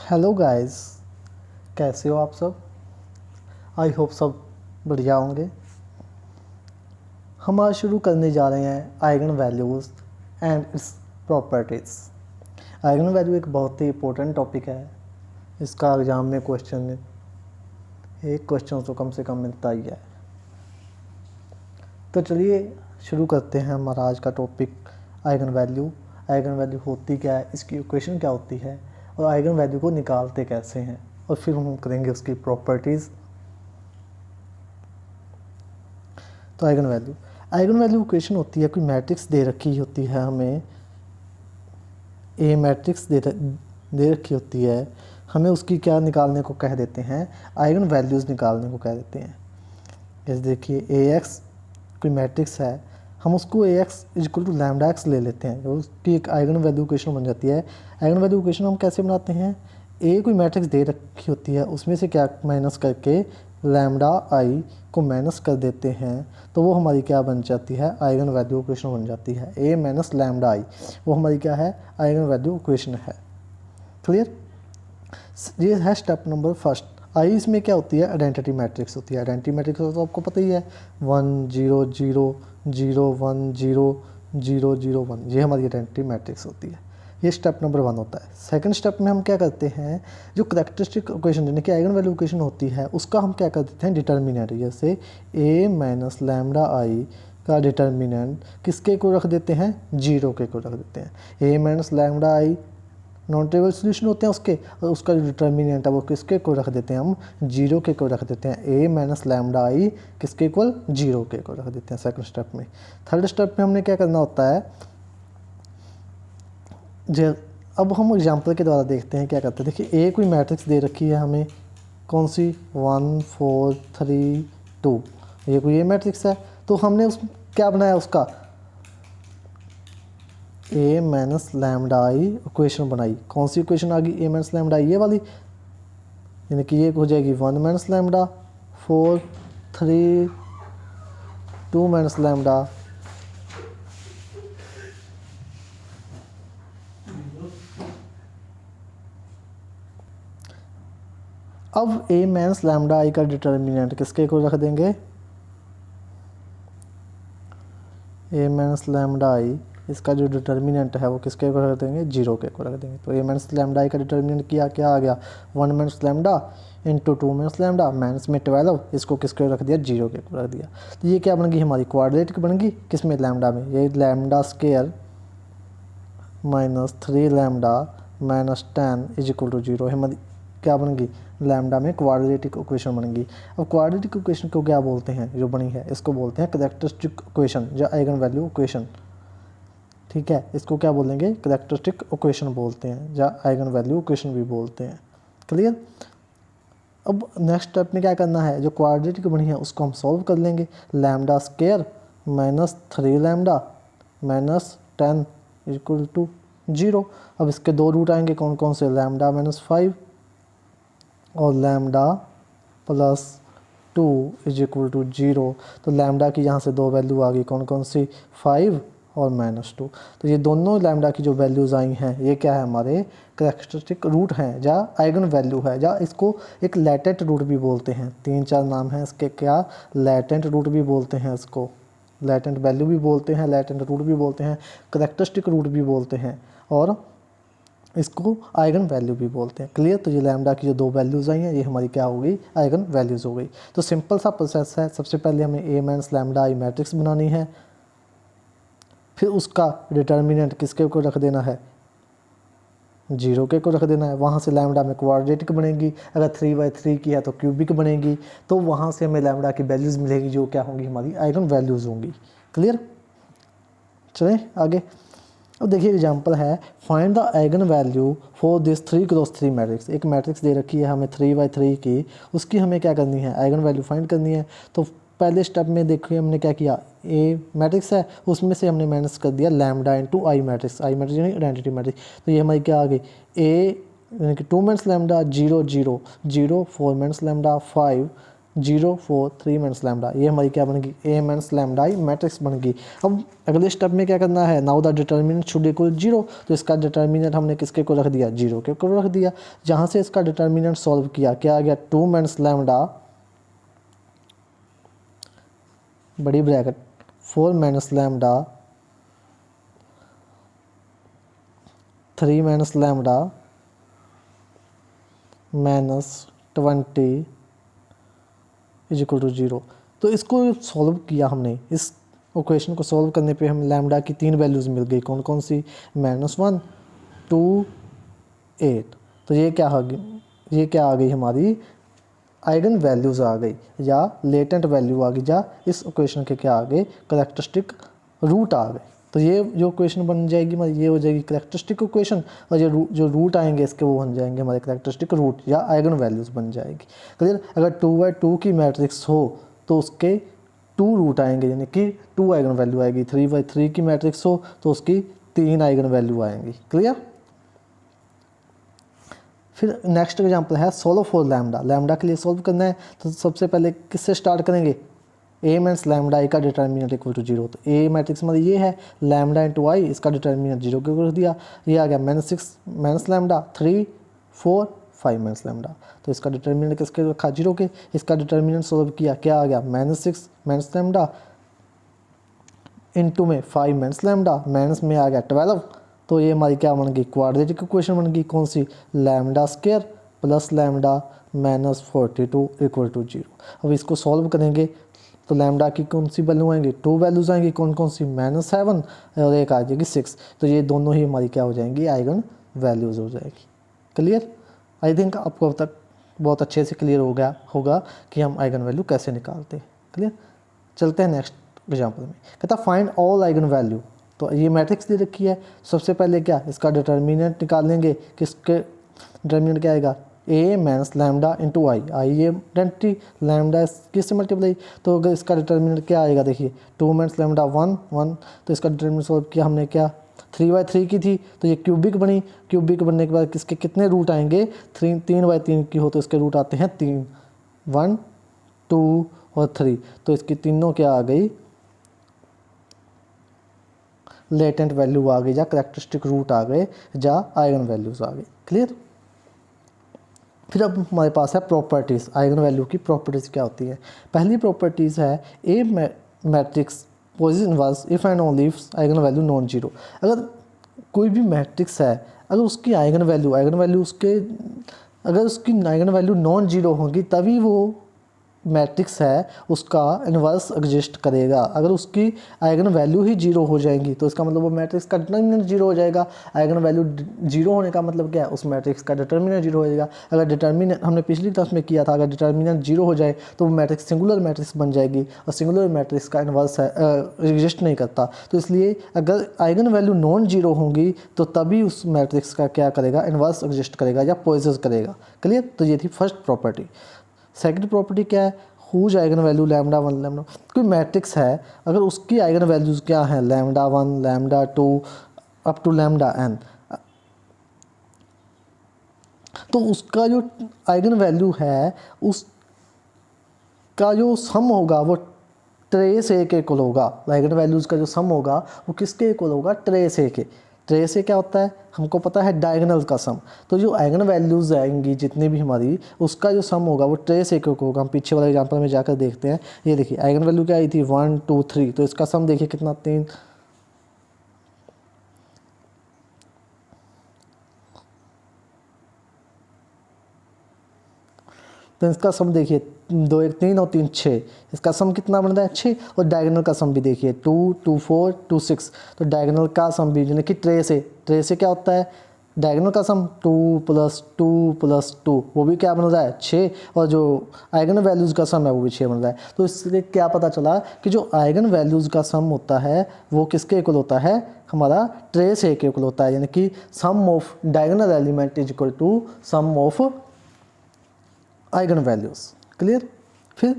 Hello guys, कैसे हो आप सब। आई होप सब बढ़िया होंगे। हम आज शुरू करने जा रहे हैं eigen values and it's properties. Eigen value एक बहुत ही इंपॉर्टेंट टॉपिक है। इसका एग्ज़ाम में एक क्वेश्चन तो कम से कम मिलता ही है। तो चलिए शुरू करते हैं हमारा आज का topic eigen value. Eigen value होती क्या है, इसकी इक्वेशन क्या होती है और आइगन वैल्यू को निकालते कैसे हैं, और फिर हम करेंगे उसकी प्रॉपर्टीज़। तो आइगन वैल्यू इक्वेशन होती है, कोई मैट्रिक्स दे रखी होती है हमें, ए मैट्रिक्स दे रखी होती है, हमें उसकी क्या निकालने को कह देते हैं, आइगन वैल्यूज़ निकालने को कह देते हैं। जैसे देखिए ए एक्स कोई मैट्रिक्स है, हम उसको A X equal to lambda X ले लेते हैं, उसकी एक आइगन वैल्यू इक्वेशन बन जाती है। आइगन वैल्यू इक्वेशन हम कैसे बनाते हैं, ए कोई मैट्रिक्स दे रखी होती है, उसमें से क्या माइनस करके लैम्डा आई को माइनस कर देते हैं, तो वो हमारी क्या बन जाती है, आइगन वैल्यू इक्वेशन बन जाती है। ए माइनस लैम्डा आई वो हमारी क्या है, आइगन वैल्यू इक्वेशन है। क्लियर। ये है स्टेप नंबर फर्स्ट। आई इसमें क्या होती है, आइडेंटिटी मैट्रिक्स होती है। आइडेंटिटी मैट्रिक्स तो आपको पता ही है, 1 0 0 0 1 0 0 0 1, ये हमारी आइडेंटिटी मैट्रिक्स होती है। ये स्टेप नंबर 1 होता है। सेकंड स्टेप में हम क्या करते हैं, जो करैक्टरिस्टिक इक्वेशन यानी कि आइगन वैल्यू इक्वेशन होती है, उसका हम क्या कर देते हैं, डिटर्मिनेंट। जैसे ए माइनस लैम्डा आई का डिटर्मिनेंट किसके को रख देते हैं, 0 के को रख देते हैं। ए माइनस लैम्डा आई नॉन ट्रिवियल सोल्यूशन होते हैं उसके, और उसका जो डिटर्मिनेंट है वो किसके को रख देते हैं, हम 0 के को रख देते हैं। ए माइनस लैम्डा आई किसके इक्वल, 0 के को रख देते हैं सेकंड स्टेप में। थर्ड स्टेप में हमने क्या करना होता है, जो अब हम एग्जांपल के द्वारा देखते हैं क्या करते हैं। देखिए ए कोई मैट्रिक्स दे रखी है हमें, कौन सी, 1 4 3 2, ये कोई ए मैट्रिक्स है। तो हमने उस क्या बनाया, उसका ए माइनस लैम्डा आई इक्वेशन बनाई। कौन सी इक्वेशन आ गई, ए माइनस लैम्डा आई ये वाली, यानी कि ये हो जाएगी 1 माइनस लैम्डा 4 3 2 माइनस लैम्डा। अब ए माइनस लैम्डा आई का डिटर्मिनेंट किसके को रख देंगे, ए माइनस लैम्डा आई इसका जो डिटर्मिनेंट है वो किसके को रख देंगे, 0 के को रख देंगे। तो ए माइनस लैम्डा आई का डिटर्मिनेंट क्या आ गया, 1 minus lambda into 2 minus lambda minus में 12, इसको किसके रख दिया, 0 के को रख दिया। तो ये क्या बन गई, हमारी क्वाड्रेटिक बन गई, किस में, लैम्डा में। ये lambda square minus 3 lambda minus 10 is equal to 0 हमारी क्या बन गई, लैम्डा में क्वाड्रेटिक इक्वेशन बन गई। अब क्वाड्रेटिक इक्वेशन को क्या बोलते हैं, जो बनी है इसको बोलते हैं करैक्टरिस्टिक इक्वेशन या आइगन वैल्यू इक्वेशन। ठीक है, इसको क्या बोलेंगे, करैक्टरिस्टिक इक्वेशन बोलते हैं या आइगन वैल्यू इक्वेशन भी बोलते हैं। क्लियर। अब नेक्स्ट स्टेप में क्या करना है, जो क्वाड्रेटिक बनी है उसको हम सॉल्व कर लेंगे। Lambda square minus 3 lambda minus 10 equal to 0। अब इसके दो रूट आएंगे, कौन कौन से, लैम्डा माइनस 5 और lambda plus 2 is equal to 0। तो लैम्डा की यहाँ से दो वैल्यू आ गई, कौन कौन सी, 5 और -2। तो ये दोनों लैम्डा की जो वैल्यूज़ आई हैं ये क्या है, हमारे करैक्टरिस्टिक रूट हैं या आइगन वैल्यू है, या इसको एक लैटेंट रूट भी बोलते हैं। 3-4 नाम हैं इसके, क्या, लैटेंट रूट भी बोलते हैं इसको, लैटेंट वैल्यू भी बोलते हैं, लैटेंट रूट भी बोलते हैं, करैक्टरिस्टिक रूट भी बोलते हैं, और इसको आइगन वैल्यू भी बोलते हैं। क्लियर। तो ये लैम्डा की जो दो वैल्यूज़ आई हैं ये हमारी क्या हो गई, आइगन वैल्यूज़ हो गई। तो सिंपल सा प्रोसेस है, सबसे पहले हमें ए माइनस लैम्डा आई मैट्रिक्स बनानी है, फिर उसका डिटर्मिनेंट किसके को रख देना है, 0 के को रख देना है। वहाँ से लैम्डा में क्वाड्रेटिक बनेगी, अगर 3/3 की है तो क्यूबिक बनेगी, तो वहाँ से हमें लैम्डा की वैल्यूज़ मिलेगी जो क्या होंगी, हमारी आइगन वैल्यूज़ होंगी। क्लियर। चलें आगे। अब देखिए एग्जांपल है, find the eigen value for this 3x3 matrix. एक मैट्रिक्स दे रखी है हमें 3/3 की, उसकी हमें क्या करनी है, आइगन वैल्यू फाइंड करनी है। तो पहले स्टेप में देखिए हमने क्या किया, ए मैट्रिक्स है उसमें से हमने माइनस कर दिया लैम्डा इंटू आई मैट्रिक्स, आई मैट्रिक्स यानी आइडेंटिटी मैट्रिक्स। तो ये हमारी क्या आ गई, ए यानी कि 2 minus lambda 0 0 0 4 minus lambda 5 0 4 3 minus lambda, ये हमारी क्या बन गई ए माइनस लैम्डा आई मैट्रिक्स बन गई। अब अगले स्टेप में क्या करना है, now the determinant should equal 0, तो इसका डिटर्मिनेंट हमने किसके को रख दिया 0 के को रख दिया। जहाँ से इसका डिटर्मिनेंट सॉल्व किया क्या आ गया 2 माइनस लैम्डा बड़ी bracket 4 minus lambda 3 minus lambda -20 is equal to 0। तो इसको सॉल्व किया हमने, इस इक्वेशन को सॉल्व करने पे हम लैम्डा की 3 वैल्यूज़ मिल गई, कौन कौन सी, -1 2 8। तो ये क्या आ गई, ये क्या आ गई हमारी आइगन वैल्यूज़ आ गई या लेटेंट वैल्यू आ गई, या इस इक्वेशन के क्या आ गए करेक्टरिस्टिक रूट आ गए। तो ये जो इक्वेशन बन जाएगी हमारी, ये हो जाएगी करेक्टरिस्टिक इक्वेशन, और ये जो रूट आएंगे इसके वो बन जाएंगे हमारे करेक्टरिस्टिक रूट या आइगन वैल्यूज़ बन जाएगी। क्लियर। अगर 2/2 की मैट्रिक्स हो तो उसके 2 रूट आएंगे, यानी कि 2 आइगन वैल्यू आएगी। 3/3 की मैट्रिक्स हो तो उसकी 3 आइगन वैल्यू आएंगी। क्लियर। फिर नेक्स्ट एग्जांपल है सोल्व फॉर लैम्डा। लैम्डा के लिए सोल्व करना है तो सबसे पहले किससे स्टार्ट करेंगे, ए माइनस लैम्डा आई का डिटर्मिनेंट इक्वल टू 0। तो ए मैट्रिक्स मतलब ये है लैम्डा इंटू आई, इसका डिटर्मिनेंट 0 के कर दिया। ये आ गया -6 माइनस लैम्डा 3 4 5 माइनस लैम्डा, तो इसका डिटर्मिनेंट किसके रखा 0 के। इसका डिटर्मिनेंट सोल्व किया क्या आ गया -6 माइनस लैम्डा इंटू में 5 माइनस लैम्डा, माइनस में आ गया 12। तो ये हमारी क्या बन गई क्वाड्रेटिक इक्वेशन बन गई, कौन सी, lambda square plus lambda -42 equal to 0। अब इसको सॉल्व करेंगे तो लैम्डा की कौन सी वैल्यू आएंगी, 2 वैल्यूज़ आएंगी, कौन कौन सी, -7 और एक आ जाएगी 6। तो ये दोनों ही हमारी क्या हो जाएंगी आइगन वैल्यूज़ हो जाएगी। क्लियर। आई थिंक आपको अब तक बहुत अच्छे से क्लियर हो गया होगा कि हम आइगन वैल्यू कैसे निकालते हैं। क्लियर। चलते हैं नेक्स्ट एग्जाम्पल में। कहता फाइंड ऑल आइगन वैल्यू। तो ये मैट्रिक्स दे रखी है, सबसे पहले क्या इसका डिटर्मिनेंट निकालेंगे, किसके डिटर्मिनेंट क्या आएगा, ए माइनस लैम्डा इंटू आई, आई ये आइडेंटिटी, लैम्डा किससे मल्टीप्लाई, तो अगर इसका डिटर्मिनेंट क्या आएगा देखिए 2 माइनस लैम्डा 1 1। तो इसका डिटर्मिनेंट सॉल्व किया हमने क्या 3/3 की थी तो ये क्यूबिक बनी, क्यूबिक बनने के बाद किसके कितने रूट आएंगे 3/3 की हो तो इसके रूट आते हैं 3 1 2 और 3। तो इसकी तीनों क्या आ गई लेटेंट वैल्यू आ गई या करेक्टरिस्टिक रूट आ गए या आइगन वैल्यूज आ गई। क्लियर। फिर अब हमारे पास है प्रॉपर्टीज़, आइगन वैल्यू की प्रॉपर्टीज़ क्या होती है। पहली प्रॉपर्टीज़ है A matrix positive inverse if and only if eigenvalue non zero. अगर कोई भी मैट्रिक्स है अगर उसकी आइगन वैल्यू उसके अगर उसकी आइगन वैल्यू नॉन जीरो होगी तभी वो मैट्रिक्स है उसका इन्वर्स एग्जिस्ट करेगा। अगर उसकी आइगन वैल्यू ही जीरो हो जाएंगी तो इसका मतलब वो मैट्रिक्स का डिटर्मिनेंट जीरो हो जाएगा। आइगन वैल्यू जीरो होने का मतलब क्या है, उस मैट्रिक्स का डिटर्मिनेंट जीरो हो जाएगा। अगर डिटर्मिनेंट हमने पिछली क्लास में किया था, अगर डिटर्मिनेंट जीरो हो जाए तो वो मैट्रिक्स सिंगुलर मैट्रिक्स बन जाएगी और सिंगुलर मैट्रिक्स का इन्वर्स है एग्जिस्ट नहीं करता। तो इसलिए अगर आइगन वैल्यू नॉन जीरो होंगी तो तभी उस मैट्रिक्स का क्या करेगा इन्वर्स एग्जिस्ट करेगा या पोजेस करेगा। क्लियर। तो ये थी फर्स्ट प्रॉपर्टी। सेकंड प्रॉपर्टी क्या है, whose eigen value lambda 1 lambda, कोई मैट्रिक्स है अगर उसकी आइगन वैल्यूज़ क्या है lambda 1 lambda 2 up to lambda n, तो उसका जो आइगन वैल्यू है उसका जो सम होगा वो ट्रेस ए के इक्वल होगा। आइगन वैल्यूज़ का जो सम होगा वो किसके इक्वल होगा, ट्रेस ए के। ट्रेस ए क्या होता है हमको पता है डायगोनल का सम। तो जो आइगन वैल्यूज़ आएंगी जितनी भी हमारी उसका जो सम होगा वो ट्रेस ए के होगा। हम पीछे वाले एग्जांपल में जाकर देखते हैं। ये देखिए आइगन वैल्यू क्या आई थी 1 2 3, तो इसका सम देखिए कितना 3। तो इसका सम देखिए 2 1 3 और 3 6, इसका सम कितना बन रहा है 6। और डायगोनल का सम भी देखिए 2 2 4 2 6, तो डायगोनल का सम भी यानी कि ट्रेस ए क्या होता है डायगोनल का सम 2 + 2 + 2 वो भी क्या बन रहा है 6, और जो आइगन वैल्यूज़ का सम है वो भी 6 बन रहा है। तो इससे क्या पता चला कि जो आइगन वैल्यूज़ का सम होता है वो किसके इक्वल होता है, हमारा ट्रेस ए के इक्वल होता है। यानी कि sum of diagonal element is equal to sum of eigenvalues. Clear. फिर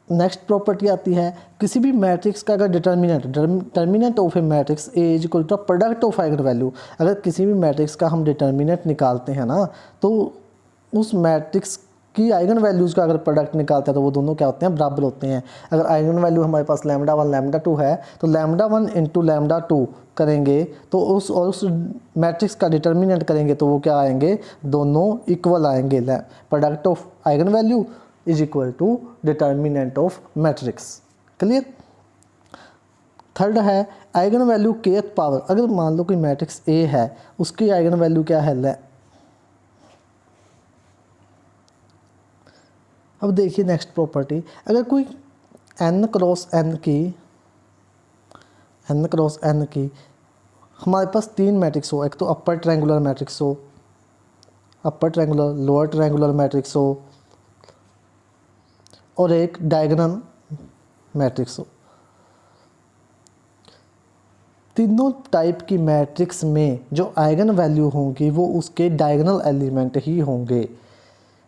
नेक्स्ट प्रॉपर्टी आती है किसी भी मैट्रिक्स का अगर determinant of A matrix A is equal to product of eigen value. अगर किसी भी मैट्रिक्स का हम डिटर्मिनेंट निकालते हैं ना तो उस मैट्रिक्स की आइगन वैल्यूज़ का अगर प्रोडक्ट निकालते हैं तो वो दोनों क्या होते हैं, बराबर होते हैं। अगर आइगन वैल्यू हमारे पास लैम्डा 1 लैम्डा 2 है तो लैम्डा 1 इंटू लैम्डा 2 करेंगे तो उस मैट्रिक्स का डिटर्मिनेंट करेंगे तो वो क्या आएंगे, दोनों इक्वल आएंगे। Product of eigen value is equal to determinant of matrix. Clear. Third है आइगन वैल्यू kth पावर। अगर मान लो कोई मैट्रिक्स ए है उसकी आइगन वैल्यू क्या है, अब देखिए नेक्स्ट प्रॉपर्टी, अगर कोई n क्रॉस n की हमारे पास तीन मैट्रिक्स हो, एक तो अपर ट्रायंगुलर मैट्रिक्स हो, upper triangular lower triangular matrix हो और एक डायगोनल मैट्रिक्स हो, तीनों टाइप की मैट्रिक्स में जो आइगन वैल्यू होंगी वो उसके डायगोनल एलिमेंट ही होंगे।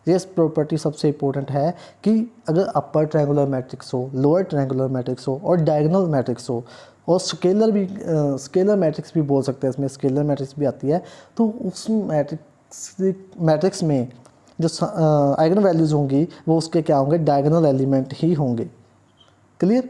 ये प्रॉपर्टी सबसे इम्पोर्टेंट है कि अगर अपर ट्रायंगुलर मैट्रिक्स हो, लोअर ट्रायंगुलर मैट्रिक्स हो और डायगोनल मैट्रिक्स हो और स्केलर मैट्रिक्स भी बोल सकते हैं, इसमें स्केलर मैट्रिक्स भी आती है, तो उस मैट्रिक्स में जो आइगन वैल्यूज़ होंगी वो उसके क्या होंगे, डायगोनल एलिमेंट ही होंगे। क्लियर।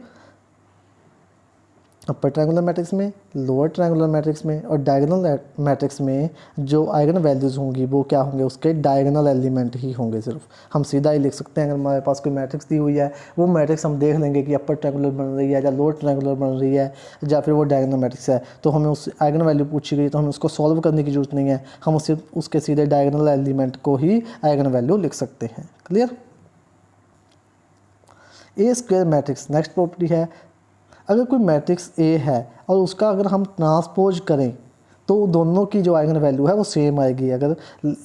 अपर ट्रायंगुलर मैट्रिक्स में, लोअर ट्रायंगुलर मैट्रिक्स में और डायगोनल मैट्रिक्स में जो आइगन वैल्यूज़ होंगी वो क्या होंगे, उसके डायगोनल एलिमेंट ही होंगे। सिर्फ हम सीधा ही लिख सकते हैं, अगर हमारे पास कोई मैट्रिक्स दी हुई है वो मैट्रिक्स हम देख लेंगे कि अपर ट्रायंगुलर बन रही है या लोअर ट्रायंगुलर बन रही है या फिर वो डायगोनल मैट्रिक्स है, तो हमें उस आइगन वैल्यू पूछी गई तो हमें उसको सॉल्व करने की जरूरत नहीं है, हम उसके सीधे डायगोनल एलिमेंट को ही आइगन वैल्यू लिख सकते हैं। क्लियर। ए स्क्वायर मैट्रिक्स नेक्स्ट प्रॉपर्टी है, अगर कोई मैट्रिक्स ए है और उसका अगर हम ट्रांसपोज करें तो दोनों की जो आइगन वैल्यू है वो सेम आएगी। अगर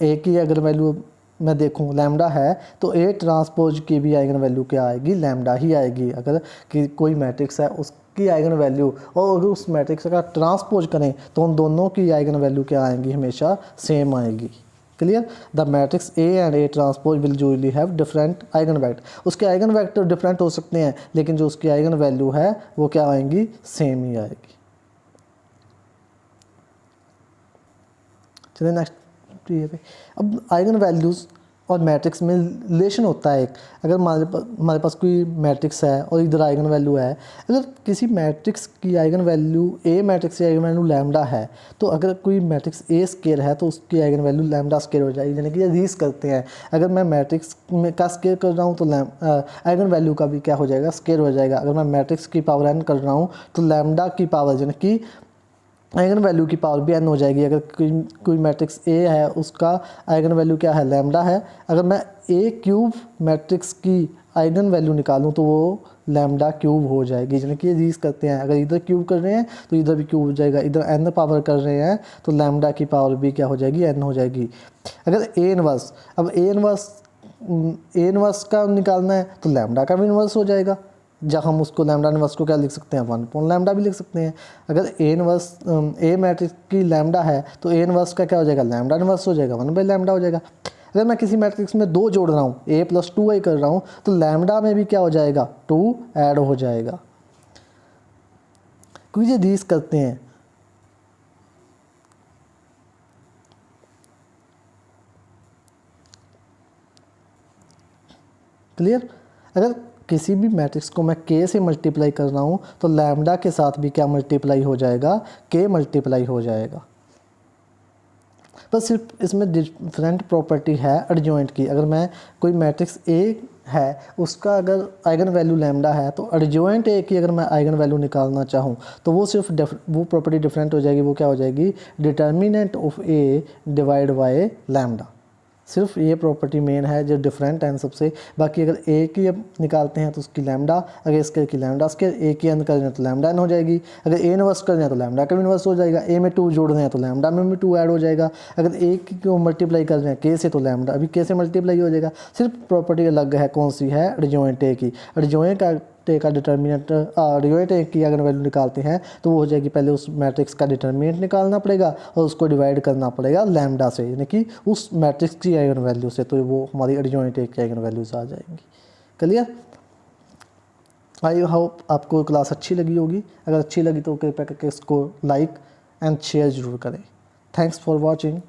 ए की अगर वैल्यू मैं देखूं लैम्डा है तो ए ट्रांसपोज की भी आइगन वैल्यू क्या आएगी, लैम्डा ही आएगी। अगर कि कोई मैट्रिक्स है उसकी आइगन वैल्यू और अगर उस मैट्रिक्स का ट्रांसपोज करें तो उन दोनों की आइगन वैल्यू क्या आएंगी, हमेशा सेम आएगी। Clear. The matrix A and A transpose will usually have different eigen vector. उसके आइगन वेक्टर डिफरेंट हो सकते हैं लेकिन जो उसकी आइगन वैल्यू है वो क्या आएंगी, सेम ही आएगी। चलिए नेक्स्ट ये पे, अब आइगन वैल्यूज़ और मैट्रिक्स में रिलेशन होता है एक। अगर हमारे पास कोई मैट्रिक्स है और इधर आइगन वैल्यू है, अगर किसी मैट्रिक्स की आइगन वैल्यू ए मैट्रिक्स की आइगन वैल्यू लैम्डा है तो अगर कोई मैट्रिक्स ए स्केयर है तो उसकी आइगन वैल्यू लैम्डा स्केयर हो जाएगी। यानी कि ये रीस करते हैं, अगर मैं मैट्रिक्स में का स्केयर कर रहा हूँ तो आइगन वैल्यू का भी क्या हो जाएगा, स्केयर हो जाएगा। अगर मैं मैट्रिक्स की पावर n कर रहा हूँ तो लैम्डा की पावर यानी कि आइगन वैल्यू की पावर भी n हो जाएगी। अगर कोई मैट्रिक्स ए है उसका आइगन वैल्यू क्या है, लैम्डा है, अगर मैं ए क्यूब मैट्रिक्स की आइगन वैल्यू निकालूं तो वो लैम्डा क्यूब हो जाएगी। यानी कि ये रीज करते हैं, अगर इधर क्यूब कर रहे हैं तो इधर भी क्यूब हो जाएगा, इधर n पावर कर रहे हैं तो लैम्डा की पावर भी क्या हो जाएगी, n हो जाएगी। अगर ए इनवर्स, अब ए इनवर्स का निकालना है तो लैम्डा का भी इनवर्स हो जाएगा। जब हम उसको लैम्डा इनवर्स को क्या लिख सकते हैं, 1 लैम्डा भी लिख सकते हैं। अगर ए इनवर्स ए मैट्रिक्स की लैम्डा है तो ए इनवर्स का क्या हो जाएगा, लैम्डा इनवर्स हो जाएगा, 1/लैम्डा हो जाएगा। अगर मैं किसी मैट्रिक्स में 2 जोड़ रहा हूँ, a + 2i कर रहा हूँ तो लैम्डा में भी क्या हो जाएगा, 2 ऐड हो जाएगा। क्योंकि ये रीस करते हैं। क्लियर। अगर किसी भी मैट्रिक्स को मैं k से मल्टीप्लाई कर रहा हूँ तो लैम्डा के साथ भी क्या मल्टीप्लाई हो जाएगा, k मल्टीप्लाई हो जाएगा। बस सिर्फ इसमें डिफरेंट प्रॉपर्टी है एडजॉइंट की। अगर मैं कोई मैट्रिक्स ए है उसका अगर आइगन वैल्यू लैम्डा है तो एडजॉइंट ए की अगर मैं आइगन वैल्यू निकालना चाहूँ तो वो सिर्फ वो प्रॉपर्टी डिफरेंट हो जाएगी। वो क्या हो जाएगी, determinant of A divide by lambda. सिर्फ ये प्रॉपर्टी मेन है जो डिफरेंट है सबसे। बाकी अगर ए की अब निकालते हैं तो उसकी लैम्डा, अगर स्केयर की लैम्डा स्केयर, ए की एन कर रहे हैं तो लैम्डा एन हो जाएगी। अगर ए इनवर्स कर रहे हैं तो लैम्डा का भी इनवर्स हो जाएगा। ए में 2 जोड़ रहे हैं तो लैम्डा में भी 2 ऐड हो जाएगा। अगर ए को मल्टीप्लाई कर रहे हैं के से तो लैम्डा अभी के से मल्टीप्लाई हो जाएगा। सिर्फ प्रॉपर्टी अलग है, कौन सी है, एडजॉइंट ए की। एडजॉइंट ए का डिटर्मिनेंट एडजॉइंट ए की अगर वैल्यू निकालते हैं तो वो हो जाएगी, पहले उस मैट्रिक्स का डिटर्मिनेंट निकालना पड़ेगा और उसको डिवाइड करना पड़ेगा लैम्डा से, यानी कि उस मैट्रिक्स की आइगन वैल्यू से, तो वो हमारी एडजॉइंट ए की आइगन वैल्यूज आ जाएंगी। क्लियर। आई होप आपको क्लास अच्छी लगी होगी। अगर अच्छी लगी तो कृपया करके इसको लाइक एंड शेयर ज़रूर करें। Thanks for watching.